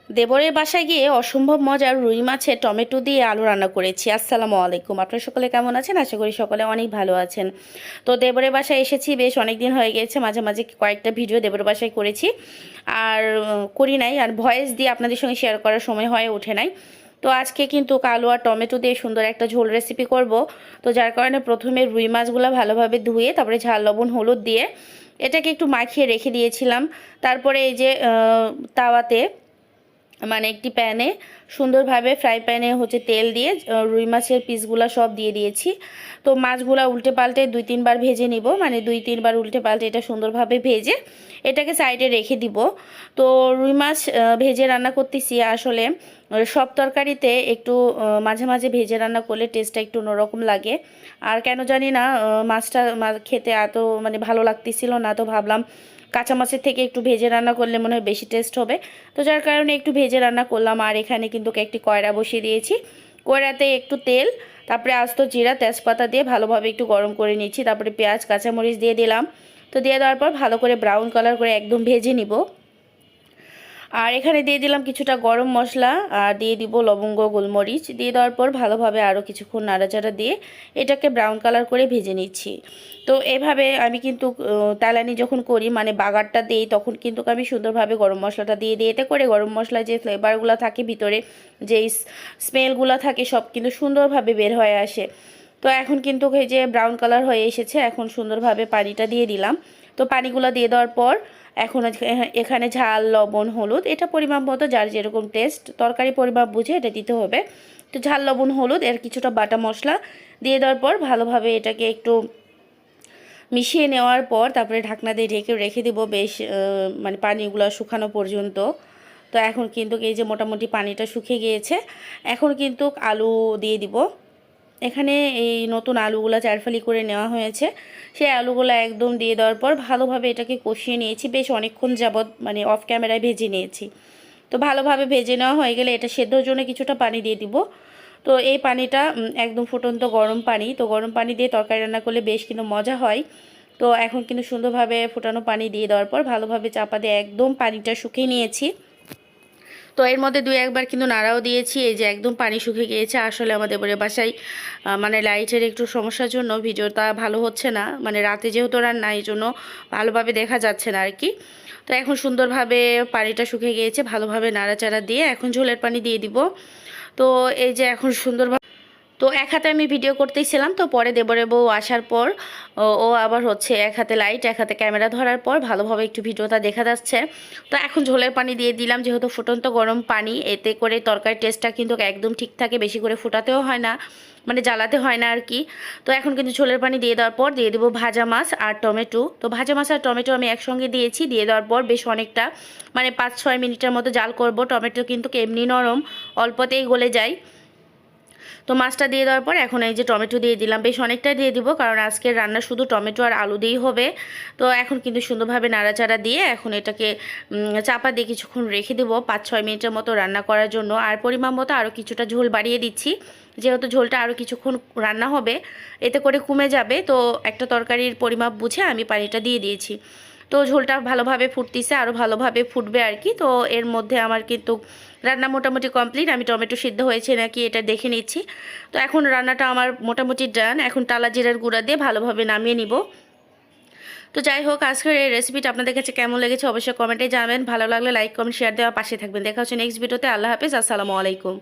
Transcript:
দেবরের বাসায় গিয়ে অসম্ভব মজার রুই মাছের টমেটো দিয়ে আলু রান্না করেছি। আসসালামু আলাইকুম, আপনারা সকলে কেমন আছেন? আশা করি সকলে অনেক ভালো আছেন। তো দেবরের বাসায় এসেছি, বেশ অনেক দিন হয়ে গেছে। মাঝে মাঝে কয়েকটা ভিডিও দেবরের বাসায় করেছি, আর করি নাই, আর ভয়েস দিয়ে আপনাদের সঙ্গে শেয়ার করার সময় হয়ে ওঠে নাই। তো আজকে কিন্তু আলু আর টমেটো দিয়ে সুন্দর একটা ঝোল রেসিপি করব। তো যার কারণে প্রথমে রুই মাছগুলো ভালোভাবে ধুয়ে তারপরে ঝাল লবণ হলুদ দিয়ে এটাকে একটু মাখিয়ে রেখে দিয়েছিলাম। তারপরে এই যে তাওয়াতে মানে একটি প্যানে সুন্দরভাবে ফ্রাই প্যানে তেল দিয়ে রুই মাছের পিসগুলো সব দিয়ে দিয়েছি। তো মাছগুলো উল্টে পাল্টে 2-3 বার ভেজে নিব, মানে 2-3 বার উল্টে পাল্টে এটা সুন্দরভাবে ভেজে এটাকে সাইডে রেখে দিব। তো রুই মাছ ভেজে রান্না করতেছি। আসলে সব তরকারিতে একটু মাঝে মাঝে ভেজে রান্না করলে টেস্টটা একটু অন্যরকম লাগে। আর কেন জানি না মাছটা খেতে এত মানে ভালো লাগতেছিল না, তো ভাবলাম কাঁচা মাছের থেকে একটু ভেজে রান্না করলে মনে হয় বেশি টেস্ট হবে। তো যার কারণে একটু ভেজে রান্না করলাম। আর এখানে কিন্তু একটি কয়রা বসিয়ে দিয়েছি, কয়রাতে একটু তেল, তারপরে আস্ত জিরা তেজপাতা দিয়ে ভালোভাবে একটু গরম করে নিচ্ছি। তারপরে পেঁয়াজ কাঁচামরিচ দিয়ে দিলাম। তো দিয়ে দেওয়ার পর ভালো করে ব্রাউন কালার করে একদম ভেজে নিব। আর এখানে দিয়ে দিলাম কিছুটা গরম মশলা, আর দিয়ে দিব লবঙ্গ গোলমরিচ। দিয়ে দেওয়ার পর ভালোভাবে আরও কিছুক্ষণ নাড়াচাড়া দিয়ে এটাকে ব্রাউন কালার করে ভেজে নিচ্ছি। তো এভাবে আমি কিন্তু তালানি যখন করি, মানে বাগারটা দিই, তখন কিন্তু আমি সুন্দরভাবে গরম মশলাটা দিয়ে দিই। এতে করে গরম মশলায় যে ফ্লেভারগুলো থাকে ভিতরে, যে স্মেলগুলো থাকে, সব কিন্তু সুন্দরভাবে বের হয়ে আসে। তো এখন কিন্তু এই যে ব্রাউন কালার হয়ে এসেছে, এখন সুন্দরভাবে পানিটা দিয়ে দিলাম। তো পানিগুলো দিয়ে দেওয়ার পর এখন এখানে ঝাল লবণ হলুদ এটা পরিমাপ মতো, যার যেরকম টেস্ট তরকারি পরিমাপ বুঝে এটা দিতে হবে। তো ঝাল লবণ হলুদ এর কিছুটা বাটা মশলা দিয়ে দেওয়ার পর ভালোভাবে এটাকে একটু মিশিয়ে নেওয়ার পর তারপরে ঢাকনা দিয়ে ঢেকে রেখে দিব বেশ মানে পানিগুলো শুকানো পর্যন্ত। তো এখন কিন্তু এই যে মোটামুটি পানিটা শুকিয়ে গিয়েছে, এখন কিন্তু আলু দিয়ে দিব। এখানে এই নতুন আলুগুলো চারফালি করে নেওয়া হয়েছে, সেই আলুগুলো একদম দিয়ে দেওয়ার পর ভালোভাবে এটাকে কষিয়ে নিয়েছি। বেশ অনেকক্ষণ যাবৎ মানে অফ ক্যামেরায় ভেজে নিয়েছি। তো ভালোভাবে ভেজে নেওয়া হয়ে গেলে এটা সেদ্ধর জন্য কিছুটা পানি দিয়ে দিব। তো এই পানিটা একদম ফুটন্ত গরম পানি। তো গরম পানি দিয়ে তরকারি রান্না করলে বেশ কিন্তু মজা হয়। তো এখন কিন্তু সুন্দরভাবে ফুটানো পানি দিয়ে দেওয়ার পর ভালোভাবে চাপা দিয়ে একদম পানিটা শুকিয়ে নিয়েছি। তো এর মধ্যে 2-1 বার কিন্তু নাড়াও দিয়েছি। এই যে একদম পানি শুকিয়ে গিয়েছে। আসলে আমাদের বাসায় মানে লাইটের একটু সমস্যার জন্য ভিডিওটা ভালো হচ্ছে না, মানে রাতে যেহেতু রান্না, এই জন্য ভালোভাবে দেখা যাচ্ছে না আর কি। তো এখন সুন্দরভাবে পানিটা শুকিয়ে গিয়েছে, ভালোভাবে নাড়াচাড়া দিয়ে এখন ঝোলের পানি দিয়ে দিব। তো এই যে এখন সুন্দরভাবে, তো এক হাতে আমি ভিডিও করতেইছিলাম, তো পরে দেবরের বউ আসার পর ও আবার এক হাতে লাইট এক হাতে ক্যামেরা ধরার পর ভালোভাবে একটু ভিডিওটা দেখা যাচ্ছে। তো এখন ঝোলের পানি দিয়ে দিলাম, যেহেতু ফুটন্ত গরম পানি, এতে করে তরকারির টেস্টটা কিন্তু একদম ঠিক থাকে, বেশি করে ফুটাতেও হয় না, মানে জ্বালাতে হয় না আর কি। তো এখন কিন্তু ঝোলের পানি দিয়ে দেওয়ার পর দিয়ে দেবো ভাজা মাছ আর টমেটো। তো ভাজা মাছ আর টমেটো আমি একসঙ্গে দিয়েছি। দিয়ে দেওয়ার পর বেশ অনেকটা মানে 5-6 মিনিটের মতো জাল করব। টমেটো কিন্তু এমনি নরম, অল্পতেই গলে যায়। তো মাছটা দিয়ে দেওয়ার পর এখন এই যে টমেটো দিয়ে দিলাম, বেশ অনেকটা দিয়ে দিব, কারণ আজকের রান্না শুধু টমেটো আর আলু দিয়েই হবে। তো এখন কিন্তু সুন্দরভাবে নাড়াচাড়া দিয়ে এখন এটাকে চাপা দিয়ে কিছুক্ষণ রেখে দেবো 5-6 মিনিটের মতো রান্না করার জন্য। আর পরিমাণ মতো আরও কিছুটা ঝোল বাড়িয়ে দিচ্ছি, যেহেতু ঝোলটা আরও কিছুক্ষণ রান্না হবে, এতে করে কমে যাবে। তো একটা তরকারির পরিমাপ বুঝে আমি পানিটা দিয়ে দিয়েছি। তো ঝোলটা ভালোভাবে ফুটতেছে, আরও ভালোভাবে ফুটবে আর কি। তো এর মধ্যে আমার কিন্তু রান্না মোটামুটি কমপ্লিট। আমি টমেটো সিদ্ধ হয়েছে নাকি এটা দেখে নিচ্ছি। তো এখন রান্নাটা আমার মোটামুটি ডান। এখন টালা জিরার গুঁড়া দিয়ে ভালোভাবে নামিয়ে নিব। তো যাই হোক, আজকের এই রেসিপিটা আপনাদের কাছে কেমন লেগেছে অবশ্যই কমেন্টে জানাবেন। ভালো লাগলে লাইক কমেন্ট শেয়ার দেওয়া পাশে থাকবেন। দেখা হচ্ছে নেক্সট ভিডিওতে। আল্লাহ হাফেজ, আসসালামু আলাইকুম।